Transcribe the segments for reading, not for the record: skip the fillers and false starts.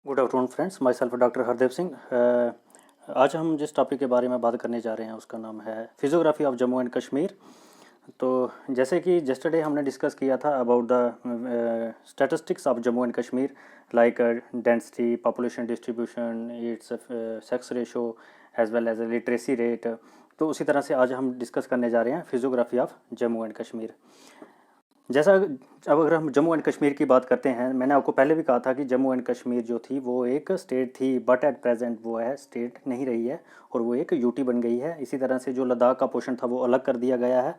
Good afternoon friends, my self doctor Hardev Singh. आज हम जिस टॉपिक के बारे में बात करने जा रहे हैं उसका नाम है physiography of Jammu and Kashmir. तो जैसे कि जेस्टरडे हमने डिस्कस किया था about the statistics of Jammu and Kashmir, like density, population distribution, its sex ratio as well as literacy rate. तो उसी तरह से आज हम डिस्कस करने जा रहे हैं physiography of Jammu and Kashmir. जैसा अब अगर हम जम्मू एंड कश्मीर की बात करते हैं, मैंने आपको पहले भी कहा था कि जम्मू एंड कश्मीर जो थी वो एक स्टेट थी, बट एट प्रेजेंट वो है स्टेट नहीं रही है और वो एक यूटी बन गई है। इसी तरह से जो लद्दाख का पोर्शन था वो अलग कर दिया गया है।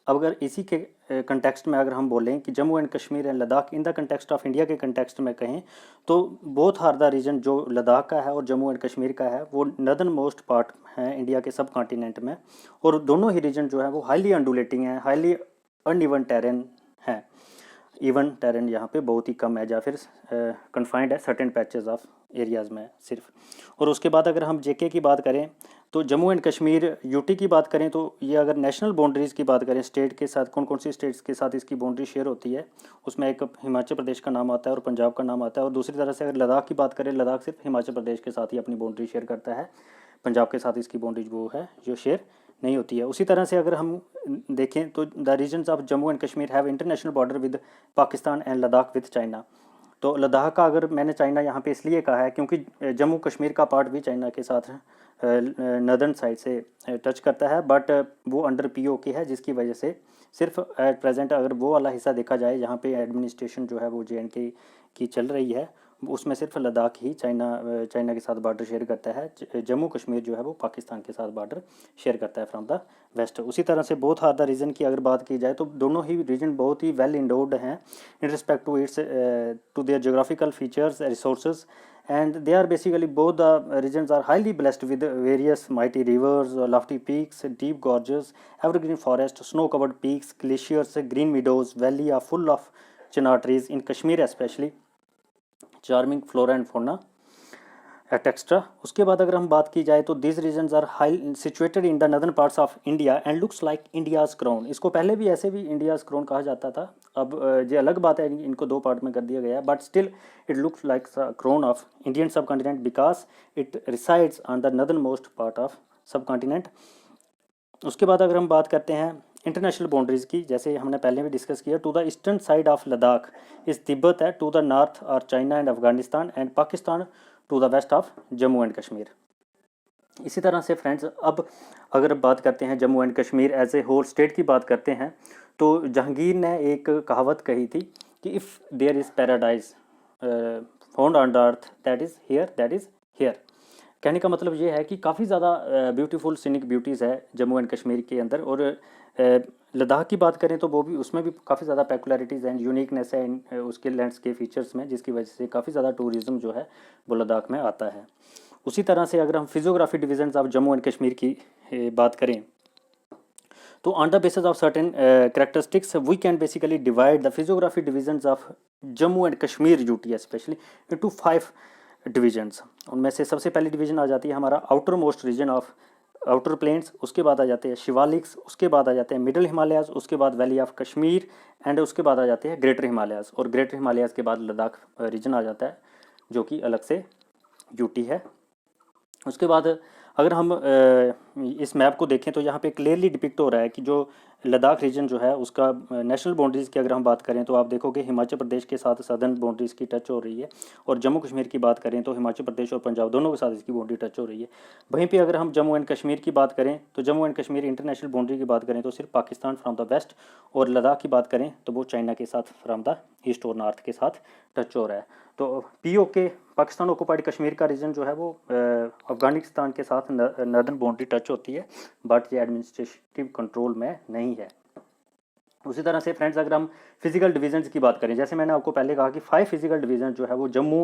अब अगर इसी के कंटेक्स्ट में अगर हम बोलें कि Jammu and Kashmir and Ladakh in the context of India के कंटेक्स्ट में कहें तो बोथ आर द रीजन, जो लद्दाख का है और जम्मू एंड कश्मीर का है वो नदर्न मोस्ट पार्ट है इंडिया के सब कॉन्टिनेंट में। और दोनों ही रीजन जो है वो हाईली अंडुलेटिंग है, हाईली अनइवन टेरेन है। इवन टेरेन यहाँ पे बहुत ही कम है या फिर कन्फाइंड है सर्टेन पैचेस ऑफ एरियाज़ में सिर्फ। और उसके बाद अगर हम जेके की बात करें तो जम्मू एंड कश्मीर यूटी की बात करें तो ये अगर नेशनल बाउंड्रीज़ की बात करें, स्टेट के साथ कौन कौन सी स्टेट्स के साथ इसकी बाउंड्री शेयर होती है, उसमें एक हिमाचल प्रदेश का नाम आता है और पंजाब का नाम आता है। और दूसरी तरह से अगर लद्दाख की बात करें, लद्दाख सिर्फ हिमाचल प्रदेश के साथ ही अपनी बाउंड्री शेयर करता है, पंजाब के साथ इसकी बाउंड्री वो है जो शेयर नहीं होती है। उसी तरह से अगर हम देखें तो the regions of Jammu and Kashmir have international border with Pakistan and Ladakh with China. तो लद्दाख का अगर मैंने चाइना यहाँ पे इसलिए कहा है क्योंकि जम्मू कश्मीर का पार्ट भी चाइना के साथ नदर्न साइड से टच करता है, बट वो अंडर पीओके है, जिसकी वजह से सिर्फ एट प्रेजेंट अगर वो वाला हिस्सा देखा जाए जहाँ पे एडमिनिस्ट्रेशन जो है वो JNK की चल रही है, उसमें सिर्फ लद्दाख ही चाइना के साथ बॉर्डर शेयर करता है। जम्मू कश्मीर जो है वो पाकिस्तान के साथ बॉर्डर शेयर करता है फ्रॉम द वेस्ट। उसी तरह से बोथ आर द रीजन की अगर बात की जाए तो दोनों ही रीजन बहुत ही वेल इंडोर्ड हैं in respect to its to their geographical features, resources, and they are basically both the regions are highly blessed with various mighty rivers, lofty peaks, deep gorges, evergreen forest, snow-covered peaks, glaciers, green meadows, valley are full of chinar trees in Kashmir especially, charming flora and fauna etcetera. उसके बाद अगर हम बात की जाए तो this regions are high situated in the northern parts of India and looks like India's crown. इसको पहले भी ऐसे भी इंडियाज क्राउन कहा जाता था, अब ये अलग बात है, इनको दो पार्ट में कर दिया गया है, but still it looks like crown of Indian subcontinent because it resides on the northernmost part of subcontinent. उसके बाद अगर हम बात करते हैं इंटरनेशनल बाउंड्रीज़ की, जैसे हमने पहले भी डिस्कस किया, to the eastern side of Ladakh is Tibet है, टू द नॉर्थ और China and Afghanistan and Pakistan to the west of Jammu and Kashmir. इसी तरह से फ्रेंड्स अब अगर बात करते हैं Jammu and Kashmir as a whole state की बात करते हैं तो जहांगीर ने एक कहावत कही थी कि if there is paradise found on the earth that is here, that is here. कहने का मतलब ये है कि काफ़ी ज़्यादा ब्यूटीफुल सीनिक ब्यूटीज़ है जम्मू एंड कश्मीर के अंदर। और लद्दाख की बात करें तो वो भी, उसमें भी काफ़ी ज़्यादा पेकुलरिटीज़ एंड यूनिकनेस है उसके लैंडस्केप फीचर्स में, जिसकी वजह से काफ़ी ज़्यादा टूरिज़्म जो है वो लद्दाख में आता है। उसी तरह से अगर हम physiography divisions of Jammu and Kashmir की बात करें तो on the basis of certain characteristics we can basically divide the physiography divisions of Jammu and Kashmir UT specially into 5 divisions. उनमें से सबसे पहली डिवीजन आ जाती है हमारा outer most region of outer plains, उसके बाद आ जाते हैं शिवालिक्स, उसके बाद आ जाते हैं मिडिल हिमालयाज़, उसके बाद वैली ऑफ कश्मीर एंड उसके बाद आ जाते हैं ग्रेटर हिमालयाज़। और ग्रेटर हिमालयाज़ के बाद लद्दाख रीजन आ जाता है जो कि अलग से यूटी है। उसके बाद अगर हम इस मैप को देखें तो यहाँ पे क्लियरली डिपिक्ट हो रहा है कि जो लद्दाख रीजन जो है उसका नेशनल बाउंड्रीज़ की अगर हम बात करें तो आप देखोगे हिमाचल प्रदेश के साथ सदर्न बाउंड्रीज़ की टच हो रही है, और जम्मू कश्मीर की बात करें तो हिमाचल प्रदेश और पंजाब दोनों के साथ इसकी बाउंड्री टच हो रही है। वहीं पे अगर हम जम्मू एंड कश्मीर की बात करें तो Jammu and Kashmir international boundary की बात करें तो सिर्फ पाकिस्तान फ्रॉम द वेस्ट, और लद्दाख की बात करें तो वो चाइना के साथ फ्रॉम द ईस्ट और नॉर्थ के साथ टच हो रहा है। तो POK पाकिस्तान ऑक्युपाइड कश्मीर का रीजन जो है वो अफगानिस्तान के साथ नर्दर्न बाउंड्री टच होती है, बट ये एडमिनिस्ट्रेटिव कंट्रोल में नहीं है। उसी तरह से फ्रेंड्स अगर हम फिजिकल डिवीजन्स की बात करें, जैसे मैंने आपको पहले कहा कि 5 फिजिकल डिवीजन जो है वो जम्मू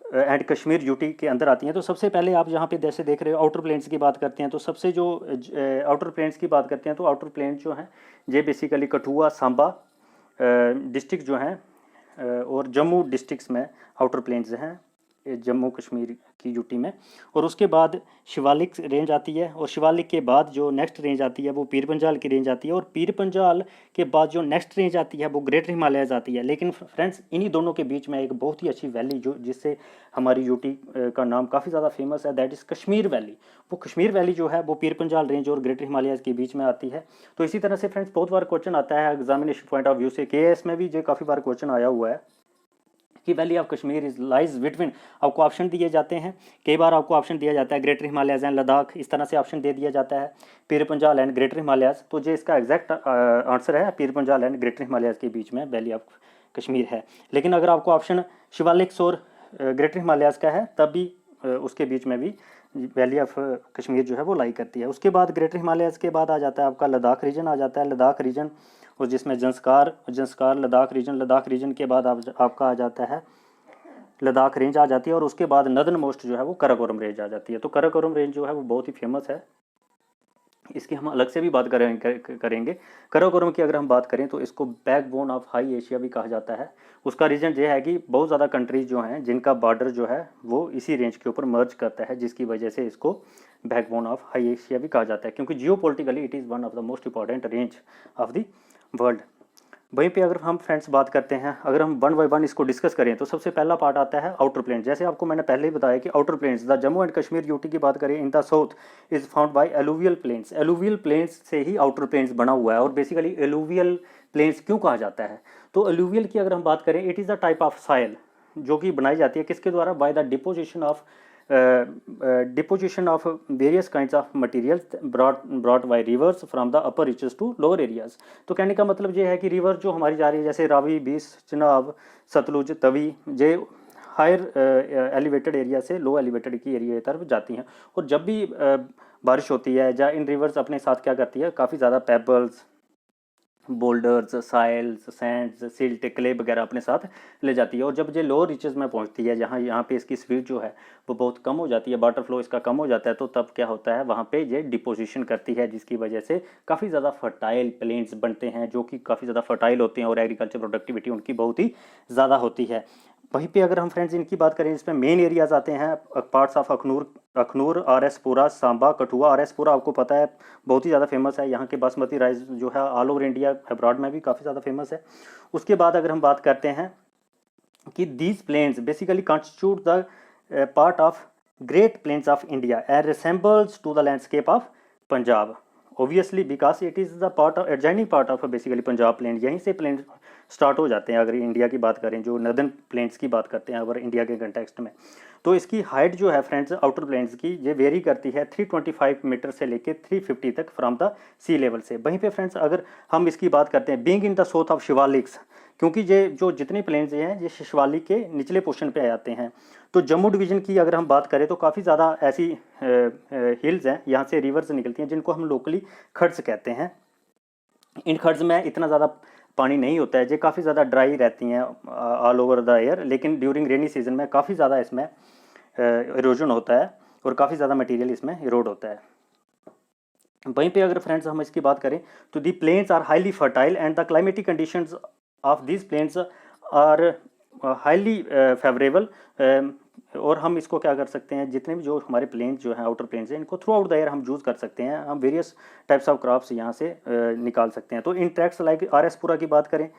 एंड कश्मीर यूटी के अंदर आती हैं। तो सबसे पहले आप यहाँ पे जैसे देख रहे हो आउटर प्लेन्स की बात करते हैं, तो सबसे जो आउटर प्लेन्स की बात करते हैं तो आउटर प्लेन जो हैं ये बेसिकली कठुआ, सांबा डिस्ट्रिक्ट जो हैं और जम्मू डिस्ट्रिक्ट्स में आउटर प्लेन्स हैं जम्मू कश्मीर की यूटी में। और उसके बाद शिवालिक रेंज आती है, और शिवालिक के बाद जो नेक्स्ट रेंज आती है वो पीर पंजाल की रेंज आती है, और पीर पंजाल के बाद जो नेक्स्ट रेंज आती है वो ग्रेटर हिमालयज़ आती है। लेकिन फ्रेंड्स इन्हीं दोनों के बीच में एक बहुत ही अच्छी वैली जो जिससे हमारी यूटी का नाम काफ़ी ज़्यादा फेमस है, दैट इज़ कश्मीर वैली। वो कश्मीर वैली जो है वो पीर पंजाल रेंज और ग्रेटर हिमालयज़ के बीच में आती है। तो इसी तरह से फ्रेंड्स बहुत बार क्वेश्चन आता है एग्जामिनेशन पॉइंट ऑफ व्यू से, केएस में भी जो काफ़ी बार क्वेश्चन आया हुआ है कि valley of Kashmir is lies between, आपको ऑप्शन दिए जाते हैं, कई बार आपको ऑप्शन दिया जाता है ग्रेटर हिमालयज़ एंड लद्दाख, इस तरह से ऑप्शन दे दिया जाता है, पीर पंजाल एंड ग्रेटर हिमालयज़। तो जो इसका एग्जैक्ट आंसर है पीर पंजाल एंड ग्रेटर हिमालयज़ के बीच में वैली ऑफ कश्मीर है। लेकिन अगर आपको ऑप्शन शिवालिक्स और ग्रेटर हिमालयज़ का है तब भी उसके बीच में भी वैली ऑफ कश्मीर जो है वो लाई करती है। उसके बाद ग्रेटर हिमालयज़ के बाद आ जाता है आपका लद्दाख रीजन आ जाता है, लद्दाख रीजन और जिसमें जंस्कार लद्दाख रीजन के बाद आपका आ जाता है लद्दाख रेंज आ जाती है, और उसके बाद नदर्न मोस्ट जो है वो कराकोरम रेंज आ जाती है। तो कराकोरम रेंज जो है वो बहुत ही फेमस है, इसकी हम अलग से भी बात करेंगे। कराकोरम की अगर हम बात करें तो इसको बैकबोन ऑफ हाई एशिया भी कहा जाता है। उसका रीज़न ये है कि बहुत ज़्यादा कंट्रीज जो हैं जिनका बॉर्डर जो है वो इसी रेंज के ऊपर मर्ज करता है, जिसकी वजह से इसको बैकबोन ऑफ हाई एशिया भी कहा जाता है, क्योंकि geopolitically it is one of the most important range of the world. वहीं पे अगर हम फ्रेंड्स बात करते हैं, अगर हम वन बाय वन इसको डिस्कस करें तो सबसे पहला पार्ट आता है आउटर प्लेन्स। जैसे आपको मैंने पहले ही बताया कि outer plains the Jammu and Kashmir UT की बात करें in the south is found by alluvial plains. Alluvial plains से ही आउटर प्लेन्स बना हुआ है, और बेसिकली एलुवियल प्लेन्स क्यों कहा जाता है, तो एलुवियल की अगर हम बात करें it is a type of soil जो कि बनाई जाती है किसके द्वारा, by the deposition of various kinds of materials brought by rivers from the upper reaches to lower areas. तो कहने का मतलब ये है कि रिवर जो हमारी जा रही है जैसे रावी, बीस, चिनाब, सतलुज, तवी, ये हायर एलिवेटेड एरिया से लो एलिवेटेड की एरिया की तरफ जाती हैं, और जब भी बारिश होती है या इन रिवर्स अपने साथ क्या करती है, काफ़ी ज़्यादा pebbles, boulders, soils, sands, silt, clay वगैरह अपने साथ ले जाती है। और जब ये लोअर रीचेस में पहुंचती है जहाँ यहाँ पे इसकी स्पीड जो है वो बहुत कम हो जाती है, वाटर फ्लो इसका कम हो जाता है, तो तब क्या होता है वहाँ पे ये डिपोजिशन करती है, जिसकी वजह से काफ़ी ज़्यादा फर्टाइल प्लेन्स बनते हैं जो कि काफ़ी ज़्यादा फर्टाइल होते हैं और एग्रीकल्चर प्रोडक्टिविटी उनकी बहुत ही ज़्यादा होती है। वहीं पे अगर हम फ्रेंड्स इनकी बात करें, इसमें मेन एरियाज आते हैं पार्ट्स ऑफ अखनूर, आरएसपुरा, सांबा, कठुआ। आरएसपुरा आपको पता है बहुत ही ज़्यादा फेमस है, यहाँ के बासमती राइस जो है ऑल ओवर इंडिया अब्रॉड में भी काफ़ी ज़्यादा फेमस है। उसके बाद अगर हम बात करते हैं कि these plains basically constitute the part of great plains of India and resembles to the landscape of Punjab, obviously because it is the part of adjoining part of basically Punjab plain, यहीं से प्लेन स्टार्ट हो जाते हैं। अगर India की बात करें, जो नदर्न प्लेन्स की बात करते हैं अगर इंडिया के कंटेक्स्ट में, तो इसकी हाइट जो है फ्रेंड्स आउटर प्लेन्स की ये वेरी करती है 325 मीटर से लेके 350 तक फ्रॉम द सी लेवल से। वहीं पे फ्रेंड्स अगर हम इसकी बात करते हैं being in the south of Shivaliks, क्योंकि ये जो जितने प्लेन्स हैं ये शिवालिक के निचले पोर्शन पे आ जाते हैं। तो जम्मू डिवीज़न की अगर हम बात करें तो काफ़ी ज़्यादा ऐसी हिल्स हैं, यहाँ से रिवर्स निकलती हैं जिनको हम लोकली खड्स कहते हैं। इन खड्स में इतना ज़्यादा पानी नहीं होता है, ये काफ़ी ज़्यादा ड्राई रहती हैं ऑल ओवर द एयर, लेकिन ड्यूरिंग रेनी सीजन में काफ़ी ज़्यादा इसमें इरोजन होता है और काफ़ी ज़्यादा मटेरियल इसमें इरोड होता है। वहीं पे अगर फ्रेंड्स हम इसकी बात करें तो the plains are highly fertile and the climatic conditions of these plains are highly favourable. और हम इसको क्या कर सकते हैं, जितने भी जो हमारे प्लेन्स जो हैं आउटर प्लेन्स हैं इनको थ्रू आउट द ईयर हम यूज़ कर सकते हैं, हम वेरियस टाइप्स ऑफ क्रॉप्स यहाँ से निकाल सकते हैं। तो इन ट्रैक्स लाइक आरएसपुरा की बात करें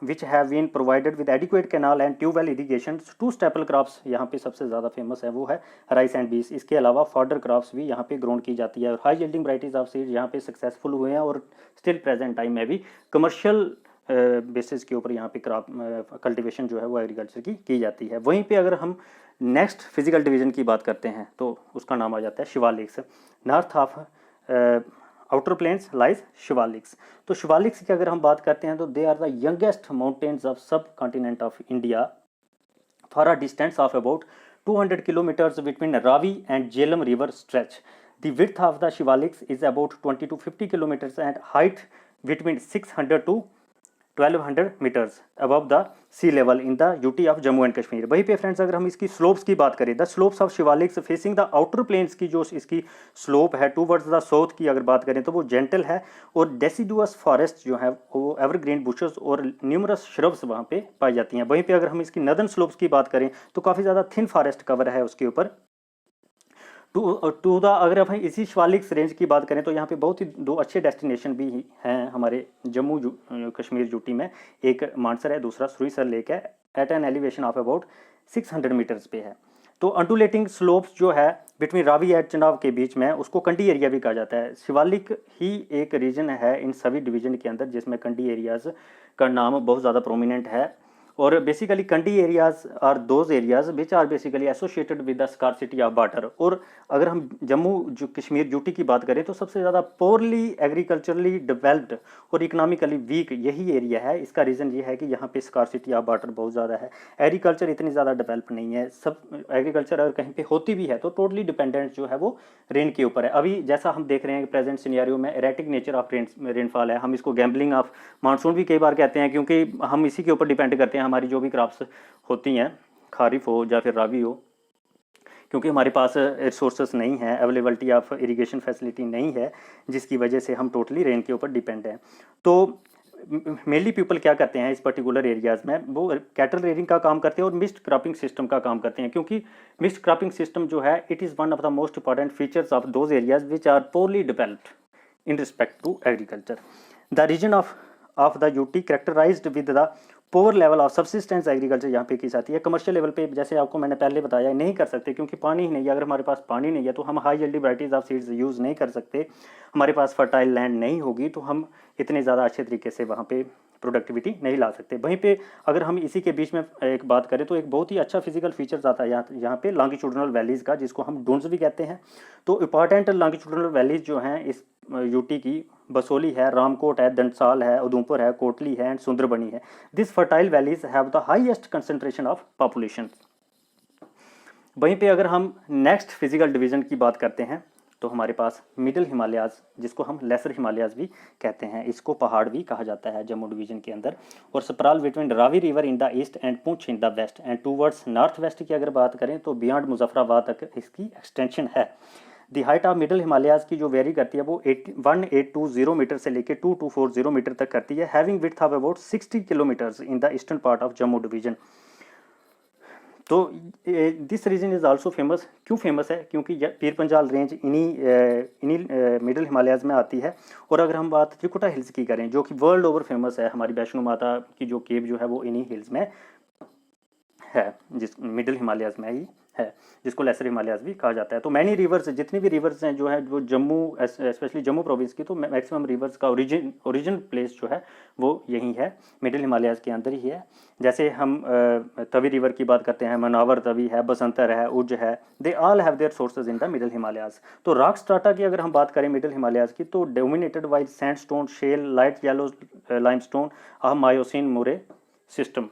which have been provided with adequate canal and tubewell irrigation, to staple crops यहाँ पे सबसे ज़्यादा फेमस है वो है राइस एंड बीस। इसके अलावा फॉडर क्रॉप्स भी यहाँ पे ग्रोन की जाती है और high yielding varieties of seed यहाँ पे सक्सेसफुल हुए हैं और स्टिल प्रेजेंट टाइम में भी कमर्शियल बेसिस के ऊपर यहाँ पे क्रॉप कल्टीवेशन जो है वो एग्रीकल्चर की जाती है। वहीं पे अगर हम नेक्स्ट फिजिकल डिवीजन की बात करते हैं तो उसका नाम आ जाता है Shivaliks. North of outer plains lies Shivaliks. तो शिवालिक्स की अगर हम बात करते हैं तो they are the youngest mountains of subcontinent of India for a distance of about 200 kilometers between Ravi and Jhelum river stretch. The width of the Shivaliks is about 20 to 50 kilometers and height between 600 to 1200 meters above the sea level in the UT of Jammu and Kashmir. वहीं पे friends अगर हम इसकी slopes की बात करें, the slopes of Shivaliks facing the outer plains की जो इसकी स्लोप है टूवर्ड्स द साउथ की अगर बात करें तो वो जेंटल है, और डेसिडुअस फॉरेस्ट जो है वो एवरग्रीन बुशेस और न्यूमरस श्रब्स वहाँ पे पाई जाती हैं। वहीं पे अगर हम इसकी नदर्न स्लोप्स की बात करें तो काफ़ी ज़्यादा थिन फॉरेस्ट कवर है उसके ऊपर। टू द अगर हम इसी शिवालिक्स रेंज की बात करें तो यहाँ पे बहुत ही दो अच्छे डेस्टिनेशन भी हैं हमारे जम्मू कश्मीर यूटी में। एक मानसर है, दूसरा सुरीसर लेक है, at an elevation of about 600 meters पे है। तो अंडुलेटिंग स्लोप्स जो है बिटवीन रावी एंड चनाब के बीच में उसको कंडी एरिया भी कहा जाता है। शिवालिक ही एक रीजन है इन सभी डिवीजन के अंदर जिसमें कंडी एरियाज का नाम बहुत ज़्यादा प्रोमिनेंट है। और basically Kandi areas are those areas which are basically associated with the scarcity of water. और अगर हम जम्मू जो कश्मीर यूटी की बात करें तो सबसे ज़्यादा पोरली एग्रीकल्चरली डेवलप्ड और इकोनॉमिकली वीक यही एरिया है। इसका रीज़न ये है कि यहाँ पे स्कार्सिटी ऑफ वाटर बहुत ज़्यादा है, एग्रीकल्चर इतनी ज़्यादा डेवलप नहीं है। सब एग्रीकल्चर अगर कहीं पे होती भी है तो टोटली डिपेंडेंट जो है वो रेन के ऊपर है। अभी जैसा हम देख रहे हैं कि प्रेजेंट सिनेरियो में एरेटिक नेचर ऑफ रेनफॉल है, हम इसको गैम्बलिंग ऑफ मानसून भी कई बार कहते हैं, क्योंकि हम इसी के ऊपर डिपेंड करते हैं हमारी जो भी क्रॉप्स होती हैं, खारिफ हो या फिर राबी हो, क्योंकि हमारे पास रिसोर्सेस नहीं है, अवेलेबिलिटी ऑफ इरिगेशन फैसिलिटी नहीं है, जिसकी वजह से हम टोटली रेन के ऊपर डिपेंड हैं। तो मेनली पीपल क्या करते हैं इस पर्टिकुलर एरियाज़ में, वो कैटल रेयरिंग का काम करते हैं और मिक्स्ड क्रॉपिंग सिस्टम का काम करते हैं, क्योंकि मिक्स्ड क्रॉपिंग सिस्टम जो है it is one of the most important features of those areas which are poorly developed in respect to agriculture. The region of the UT characterized with the poor level of subsistence agriculture यहाँ पे की जाती है। Commercial level पे जैसे आपको मैंने पहले बताया नहीं कर सकते, क्योंकि पानी ही नहीं है। अगर हमारे पास पानी नहीं है तो हम high yielding varieties of seeds use नहीं कर सकते, हमारे पास फर्टाइल लैंड नहीं होगी तो हम इतने ज़्यादा अच्छे तरीके से वहाँ पे प्रोडक्टिविटी नहीं ला सकते। वहीं पे अगर हम इसी के बीच में एक बात करें तो एक बहुत ही अच्छा फिजिकल फीचर्स आता है यहाँ पे लॉन्गिट्यूडनल वैलीज़ का, जिसको हम डून्स भी कहते हैं। तो इंपॉर्टेंट लॉन्गिट्यूडनल वैलीज़ जो हैं इस यूटी की बसोली है, रामकोट है, दंसाल है, उधमपुर है, कोटली है एंड सुंदरबनी है। This fertile valleys have the highest concentration of population. वहीं पे अगर हम नेक्स्ट फिजिकल डिवीजन की बात करते हैं तो हमारे पास मिडिल हिमालयाज, जिसको हम लेसर हिमालयाज भी कहते हैं, इसको पहाड़ भी कहा जाता है जम्मू डिवीजन के अंदर। और sprawl between Ravi river in the east and Poonch in the west and towards north west की अगर बात करें तो बियॉन्ड मुजफ्फराबाद तक इसकी एक्सटेंशन है। दी हाइट ऑफ मिडिल हिमालयाज की जो वेरी करती है वो 1820 मीटर से लेकर 2240 मीटर तक करती है, having width of about 60 kilometres in the eastern part of Jammu division. तो this region is also famous. क्यों फेमस है? क्योंकि पीर पंजाल रेंज इन्हीं मिडिल हिमालयाज में आती है। और अगर हम बात त्रिकुटा हिल्स की करें जो कि वर्ल्ड ओवर फेमस है, हमारी वैष्णो माता की जो केव जो है वो इन्हीं हिल्स में है, जिस मिडिल हिमालयाज में ही है, जिसको लेसर हिमालयाज भी कहा जाता है। तो मैनी रिवर्स, जितनी भी रिवर्स हैं जो है वो जम्मू स्पेशली जम्मू प्रोविंस की, तो मैक्सिमम रिवर्स का ओरिजिन प्लेस जो है वो यही है, मिडिल हिमालयाज के अंदर ही है। जैसे हम तवी रिवर की बात करते हैं, मनावर तवी है, बसंतर है, उज है, they all have their sources in the middle Himalayas. तो रॉक स्ट्राटा की अगर हम बात करें मिडिल हिमालयाज की तो dominated by sandstone, shale, light yellow limestone of Miocene Murree system.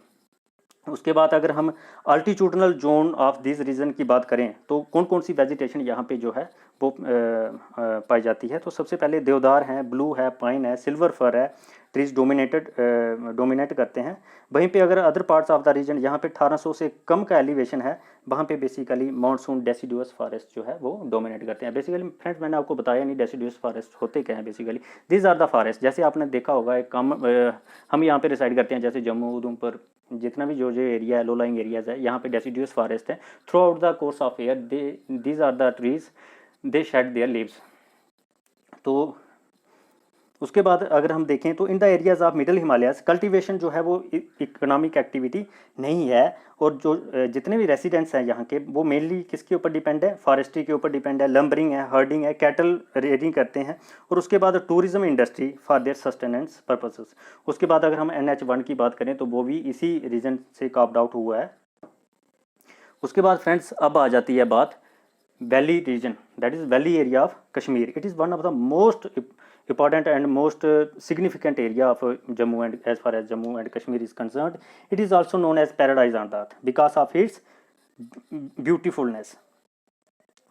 उसके बाद अगर हम altitudinal zone of this region की बात करें तो कौन कौन सी वेजिटेशन यहाँ पे जो है वो पाई जाती है, तो सबसे पहले देवदार हैं, ब्लू है, पाइन है, सिल्वर फर है, ट्रीज डोमिनेट करते हैं। वहीं पे अगर other parts of the region यहाँ पे 1800 से कम का एलिवेशन है, वहाँ पे बेसिकली मानसून डेसिडुअस फॉरेस्ट जो है वो डोमिनेट करते हैं। बेसिकली फ्रेंड्स मैंने आपको बताया नहीं डेसिडुअस फॉरेस्ट होते क्या हैं। Basically these are the forest, जैसे आपने देखा होगा एक कम हम यहाँ पे रिसाइड करते हैं, जैसे जम्मू उधमपुर जितना भी जो एरिया है, लो लाइंग एरियाज है, यहाँ पे डेसिडुअस फॉरेस्ट है। Throughout the course of year these are the trees they shed their leaves. तो उसके बाद अगर हम देखें तो in the areas of middle Himalayas cultivation जो है वो इकोनॉमिक एक्टिविटी नहीं है, और जो जितने भी रेसिडेंट्स हैं यहाँ के वो मेनली किसके ऊपर डिपेंड है, फॉरेस्ट्री के ऊपर डिपेंड है, लंबरिंग है, हर्डिंग है, कैटल रेयरिंग करते हैं। और उसके बाद tourism industry for their sustenance purposes. उसके बाद अगर हम NH1 की बात करें तो वो भी इसी रीजन से कार्व्ड आउट हुआ है। उसके बाद फ्रेंड्स अब आ जाती है बात valley region, that is valley area of Kashmir. It is one of the most important and most significant area of Jammu, and as far as Jammu and Kashmir is concerned, it is also known as paradise on earth because of its beautifulness.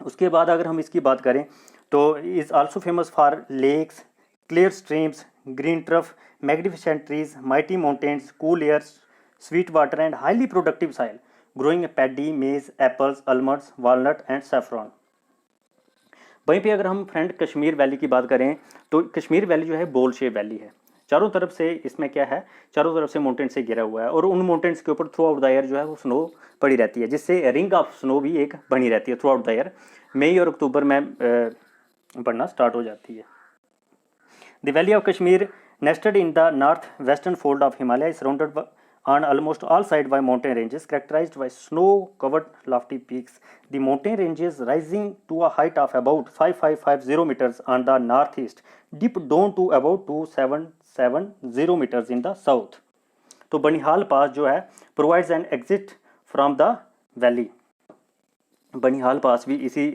उसके बाद अगर हम इसकी बात करें तो is also famous for lakes, clear streams, green turf, magnificent trees, mighty mountains, cool air, sweet water and highly productive soil, growing paddy, maize, apples, almonds, walnut and saffron. वहीं पे अगर हम फ्रेंड कश्मीर वैली की बात करें तो Kashmir valley जो है बोल शेप वैली है। चारों तरफ से इसमें क्या है, चारों तरफ से माउंटेन से घिरा हुआ है और उन माउंटेन्स के ऊपर थ्रू आउट द ईयर जो है वो स्नो पड़ी रहती है, जिससे रिंग ऑफ स्नो भी एक बनी रहती है थ्रू आउट द ईयर। मई और अक्टूबर में पड़ना स्टार्ट हो जाती है। The valley of Kashmir nested in the north-western fold of Himalaya is surrounded on almost all sides by mountain ranges characterized by snow-covered lofty peaks. The mountain ranges rising to a height of about 5550 meters on the northeast dip down to about 2770 meters in the south. तो बनिहाल पास जो है provides an exit from the valley. Banihal पास भी इसी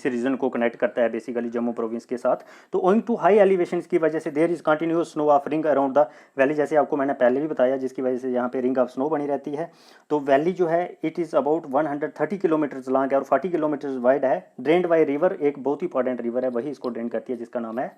reason को connect करता है basically Jammu province के साथ। तो ओइंग टू हाई एलिवेशन की वजह से there is continuous snow of ring around the valley, जैसे आपको मैंने पहले भी बताया, जिसकी वजह से यहाँ पे रिंग ऑफ स्नो बनी रहती है। तो वैली जो है it is about 130 kilometre long है और 40 किलोमीटर वाइड है। ड्रेन्ड बाय रिवर, एक बहुत ही इंपॉर्टेंट रिवर है, वही इसको ड्रेन करती है, जिसका नाम है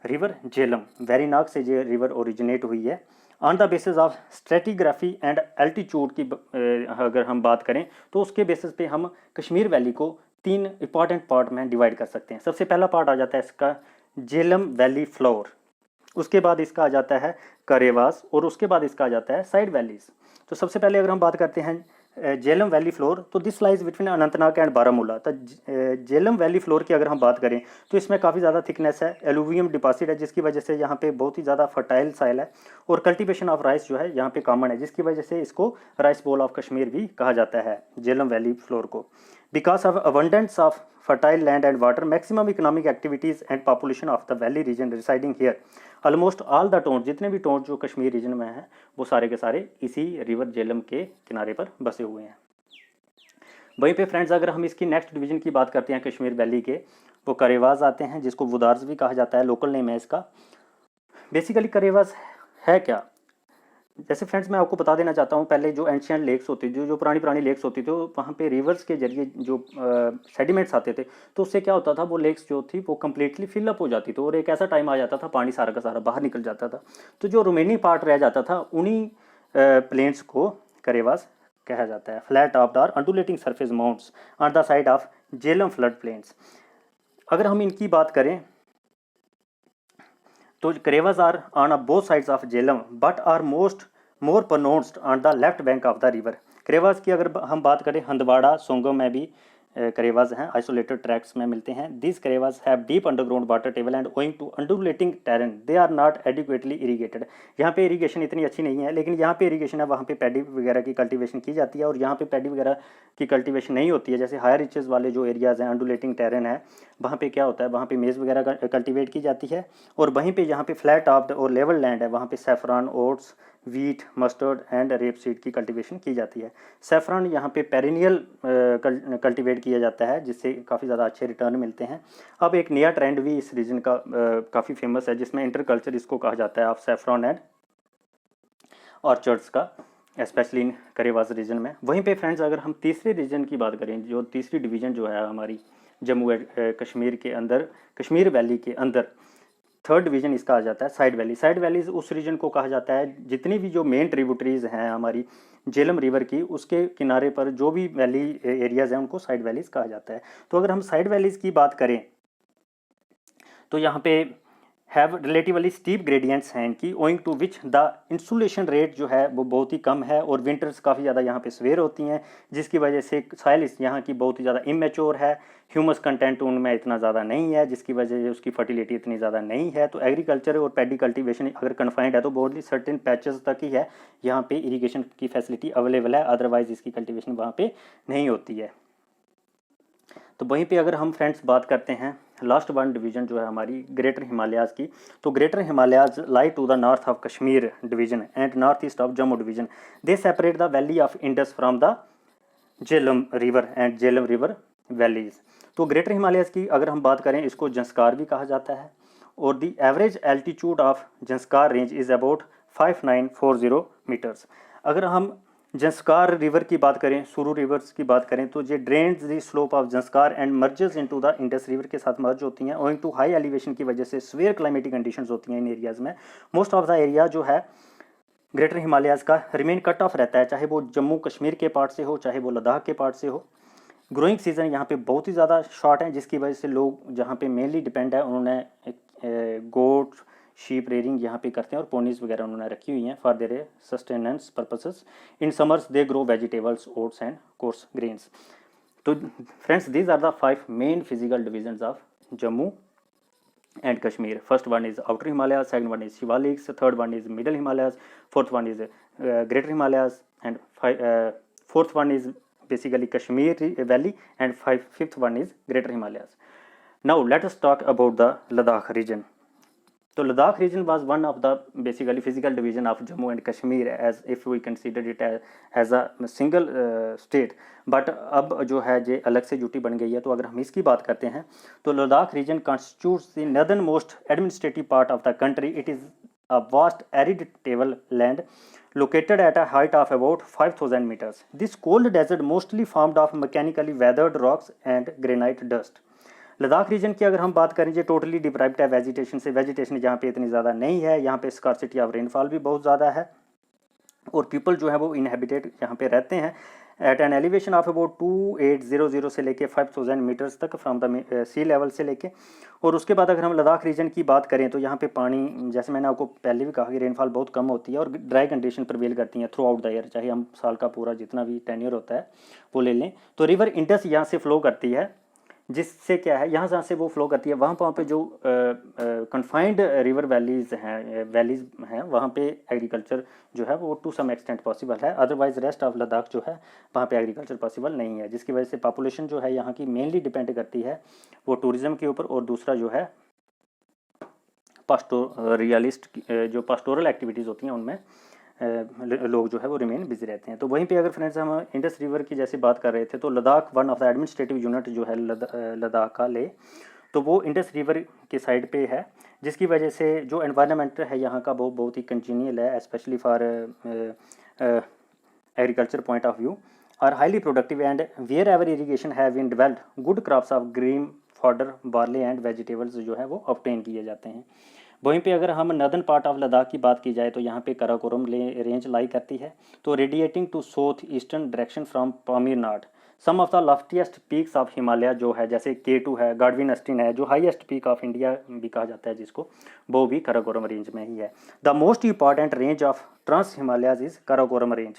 रिवर झेलम। वेरीनाग से ये रिवर ओरिजिनेट हुई है। On the basis of stratigraphy and altitude की अगर हम बात करें तो उसके बेसिस पे हम कश्मीर वैली को 3 इंपॉर्टेंट पार्ट में डिवाइड कर सकते हैं। सबसे पहला पार्ट आ जाता है इसका झेलम वैली फ्लोर, उसके बाद इसका आ जाता है करेवास और उसके बाद इसका आ जाता है साइड वैलीज। तो सबसे पहले अगर हम बात करते हैं झेलम वैली फ्लोर, तो this lies between Anantnag and Baramulla. तो झेलम वैली फ्लोर की अगर हम बात करें तो इसमें काफ़ी ज़्यादा थिकनेस है, एलुवियम डिपॉजिट है, जिसकी वजह से यहाँ पे बहुत ही ज़्यादा फर्टाइल साइल है और कल्टीवेशन ऑफ राइस जो है यहाँ पे कॉमन है, जिसकी वजह से इसको राइस बोल ऑफ कश्मीर भी कहा जाता है झेलम वैली फ्लोर को। Because of abundance of fertile land and water, maximum economic activities and population of the valley region residing here. Almost all the towns, जितने भी towns जो कश्मीर रीजन में हैं वो सारे के सारे इसी रिवर झेलम के किनारे पर बसे हुए हैं। वहीं पे फ्रेंड्स अगर हम इसकी नेक्स्ट डिवीजन की बात करते हैं कश्मीर वैली के, वो करेवाज आते हैं, जिसको वुदार्स भी कहा जाता है, लोकल नेम है इसका। बेसिकली करेवाज है क्या, जैसे फ्रेंड्स मैं आपको बता देना चाहता हूँ, पहले जो एंशियंट लेक्स होती थी, जो पुरानी लेक्स होती थी, वहाँ पे रिवर्स के जरिए जो सेडिमेंट्स आते थे, तो उससे क्या होता था, वो लेक्स जो थी वो कम्प्लीटली फिलअप हो जाती थी और एक ऐसा टाइम आ जाता था पानी सारा का सारा बाहर निकल जाता था। तो जो रिमेनिंग पार्ट रह जाता था उन्हीं प्लेन्स को करेवास कहा जाता है। Flat of the undulating surface mounts on the side of Jhelum flood plains. अगर हम इनकी बात करें तो Karewas are on both sides of Jhelum but are more pronounced on the left bank of the river. Karewas की अगर हम बात करें, हंदवाड़ा सोंगम में भी करेवास हैं, आइसोलेटेड ट्रैक्स में मिलते हैं। This Karewas have deep underground water table and owing to undulating terrain they are not adequately irrigated. यहाँ पे इरीगेशन इतनी अच्छी नहीं है, लेकिन यहाँ पे इरीगेशन है, वहाँ पे पैडी वगैरह की कल्टीवेशन की जाती है और यहाँ पे पैडी वगैरह की कल्टीवेशन नहीं होती है। जैसे हायर रिचेज वाले जो एरियाज़ हैं, अंडुलेटिंग टेरेन है, वहाँ पे क्या होता है, वहाँ पे मेज़ वगैरह कल्टीवेट की जाती है और वहीं पे जहाँ पे फ्लैट टॉप्ड और लेवल लैंड है, वहाँ पे saffron, oats, wheat, mustard and rape seed की कल्टीवेशन की जाती है। सैफरान यहाँ पे पेरिनियल कल्टीवेट किया जाता है, जिससे काफ़ी ज़्यादा अच्छे रिटर्न मिलते हैं। अब एक नया ट्रेंड भी इस रीजन का काफ़ी फेमस है, जिसमें इंटरकल्चर इसको कहा जाता है, ऑफ सैफरान एंड ऑर्चर्ड्स का, स्पेशली इन करेवास रीजन में। वहीं पे फ्रेंड्स अगर हम तीसरे रीजन की बात करें, जो तीसरी डिवीज़न जो है हमारी जम्मू कश्मीर के अंदर, कश्मीर वैली के अंदर थर्ड डिवीजन इसका आ जाता है साइड वैली। साइड वैलीज उस रीजन को कहा जाता है जितनी भी जो मेन ट्रिब्यूटरीज हैं हमारी झेलम रिवर की, उसके किनारे पर जो भी वैली एरियाज हैं उनको साइड वैलीज कहा जाता है। तो अगर हम साइड वैलीज की बात करें तो यहाँ पे हैव रिलेटिवली स्टीप ग्रेडियंट्स हैं इनकी, owing to which the insulation rate जो है वो बहुत ही कम है और विंटर्स काफ़ी ज़्यादा यहाँ पे सवेर होती हैं, जिसकी वजह से सॉइल यहाँ की बहुत ही ज़्यादा इमेच्योर है, ह्यूमस कंटेंट उनमें इतना ज़्यादा नहीं है, जिसकी वजह से उसकी फर्टिलिटी इतनी ज़्यादा नहीं है। तो एग्रीकल्चर और पैडी कल्टीवेशन अगर कन्फाइंड है तो बोर्डली सर्टेन पैचेस तक ही है यहाँ पे इरीगेशन की फैसिलिटी अवेलेबल है, अदरवाइज इसकी कल्टीवेशन वहाँ पे नहीं होती है। तो वहीं पे अगर हम फ्रेंड्स बात करते हैं लास्ट वन डिवीजन जो है हमारी ग्रेटर हिमालयाज़ की, तो greater Himalayas lie to the north of Kashmir division and north east of Jammu division. They separate the valley of Indus from the Jhelum river and Jhelum river valleys. तो ग्रेटर हिमालयाज़ की अगर हम बात करें, इसको जंस्कार भी कहा जाता है और the average altitude of Zanskar range is about 5940 meters. अगर हम जंस्कार रिवर की बात करें, सुरू रिवर्स की बात करें, तो ये drains the slope of Zanskar and merges into the Indus river के साथ मर्ज होती हैं। ओइंग टू हाई एलिवेशन की वजह से स्वेयर क्लाइमेटिक कंडीशंस होती हैं इन एरियाज़ में। मोस्ट ऑफ द एरिया जो है ग्रेटर हिमालयाज़ का रिमेन कट ऑफ रहता है, चाहे वो जम्मू कश्मीर के पार्ट से हो, चाहे वो लद्दाख के पार्ट से हो। ग्रोइंग सीज़न यहाँ पे बहुत ही ज़्यादा शॉर्ट है, जिसकी वजह से लोग जहाँ पे मेनली डिपेंड है, उन्होंने गोट शीप रेयरिंग यहाँ पे करते हैं और पोनीज वगैरह उन्होंने रखी हुई हैं for their sustenance purposes. In summers they grow vegetables, oats and coarse grains. तो friends, these are the 5 main physical divisions of Jammu and Kashmir. First one is Outer Himalayas, second one is Shivaliks, third one is Middle Himalayas, fourth one is Greater Himalayas, and fourth one is basically Kashmir Valley, and fifth one is Greater Himalayas. Now let us talk about the Ladakh region. So Ladakh region was one of the basically physical division of Jammu and Kashmir, as if we consider it as a single state. But अब जो है ये अलग से UT बन गई है। तो अगर हम इसकी बात करते हैं तो Ladakh region constitutes the northern most administrative part of the country. It is a vast arid table land located at a height of about 5,000 meters. This cold desert mostly formed of mechanically weathered rocks and granite dust. Ladakh region की अगर हम बात करें, ये totally deprived है vegetation से। Vegetation यहाँ पे इतनी ज़्यादा नहीं है, यहाँ पे स्कार्सिटी ऑफ रेनफॉल भी बहुत ज़्यादा है, और पीपल जो है वो इनहेबिटेड यहाँ पे रहते हैं at an elevation of about 2800 से लेके 5000 मीटर्स तक फ्रॉम द सी लेवल से लेके। और उसके बाद अगर हम लद्दाख रीजन की बात करें तो यहाँ पे पानी, जैसे मैंने आपको पहले भी कहा कि रेनफॉल बहुत कम होती है और ड्राई कंडीशन प्रिवेल करती हैं थ्रू आउट द ईयर, चाहे हम साल का पूरा जितना भी टेन्योर होता है वो ले लें। तो रिवर इंडस यहाँ से फ्लो करती है, जिससे क्या है, यहाँ जहाँ से वो फ्लो करती है वहाँ पे जो कन्फाइंड रिवर वैलीज हैं वहाँ पे एग्रीकल्चर जो है वो टू सम एक्सटेंट पॉसिबल है। अदरवाइज रेस्ट ऑफ लद्दाख जो है वहाँ पे एग्रीकल्चर पॉसिबल नहीं है, जिसकी वजह से पॉपुलेशन जो है यहाँ की मेनली डिपेंड करती है वो टूरिज़्म के ऊपर, और दूसरा जो है जो पास्टोरल एक्टिविटीज़ होती हैं उनमें लोग जो है वो रिमेन बिजी रहते हैं। तो वहीं पे अगर फ्रेंड्स हम इंडस रिवर की जैसे बात कर रहे थे, तो Ladakh one of the administrative unit जो है लद्दाख का ले, तो वो इंडस रिवर के साइड पे है, जिसकी वजह से जो एनवायरनमेंट है यहाँ का वो बहुत ही कंजीनियल है, specially for agriculture point of view, are highly productive and wherever irrigation have been developed good crops of green fodder, barley and vegetables जो है वो ऑब्टेन किए जाते हैं। वहीं पे अगर हम नदर्न पार्ट ऑफ लद्दाख की बात की जाए तो यहाँ पे कराकोरम रेंज लाई करती है, तो radiating to south eastern direction from Pamir knot. Some of the loftiest peaks of Himalaya जो है, जैसे K2 है, गार्डविन अस्टिन है, जो हाईएस्ट पीक ऑफ इंडिया भी कहा जाता है जिसको, वो भी कराकोरम रेंज में ही है। The most important range of trans Himalayas is Karakoram range,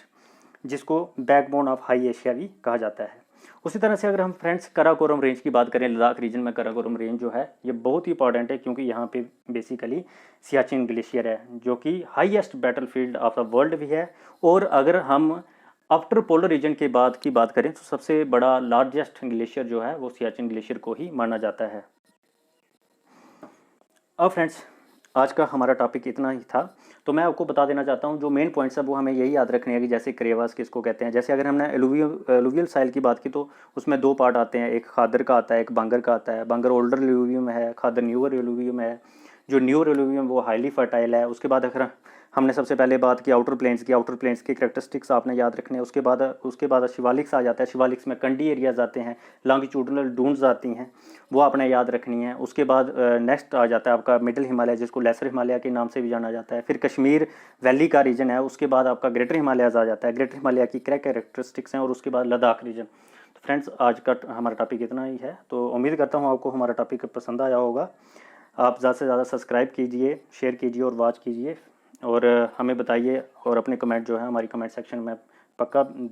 जिसको बैकबोन ऑफ हाई एशिया भी कहा जाता है। उसी तरह से अगर हम फ्रेंड्स कराकोरम रेंज की बात करें, लद्दाख रीजन में कराकोरम रेंज जो है ये बहुत ही इंपॉर्टेंट है, क्योंकि यहाँ पे बेसिकली सियाचिन ग्लेशियर है, जो कि highest battlefield of the world भी है। और अगर हम आफ्टर पोलर रीजन के बाद की बात करें तो सबसे बड़ा लार्जेस्ट ग्लेशियर जो है वो सियाचिन ग्लेशियर को ही माना जाता है। अब फ्रेंड्स, आज का हमारा टॉपिक इतना ही था। तो मैं आपको बता देना चाहता हूँ जो मेन पॉइंट्स है वो हमें यही याद रखने हैं कि जैसे क्रेवास किसको कहते हैं। जैसे अगर हमने एलुवियल साइल की बात की तो उसमें 2 पार्ट आते हैं, एक खादर का आता है, एक बांगर का आता है। बांगर ओल्डर एलुवियम है, खादर न्यूअर एलुवियम है। जो न्यूअर एलुवियम वो हाईली फर्टाइल है। उसके बाद अगर हमने सबसे पहले बात की आउटर प्लेन्स की, आउटर प्लेन्स के करेक्टरिस्टिक्स आपने याद रखने हैं। उसके बाद शिवालिक्स आ जाता है। शिवालिक्स में कंडी एरियाज आते हैं, लॉन्गिट्यूडनल डून्स आती हैं, वो आपने याद रखनी है। उसके बाद नेक्स्ट आ जाता है आपका मिडिल हिमालय, जिसको लेसर हिमालय के नाम से भी जाना जाता है। फिर कश्मीर वैली का रीजन है। उसके बाद आपका ग्रेटर हिमालयाज आ जाता है। ग्रेटर हिमालय की क्या कैरेक्टरिस्टिक्स हैं, और उसके बाद लद्दाख रीजन। तो फ्रेंड्स, आज का हमारा टॉपिक इतना ही है। तो उम्मीद करता हूँ आपको हमारा टॉपिक पसंद आया होगा। आप ज़्यादा से ज़्यादा सब्सक्राइब कीजिए, शेयर कीजिए और वॉच कीजिए, और हमें बताइए, और अपने कमेंट जो है हमारी कमेंट सेक्शन में पक्का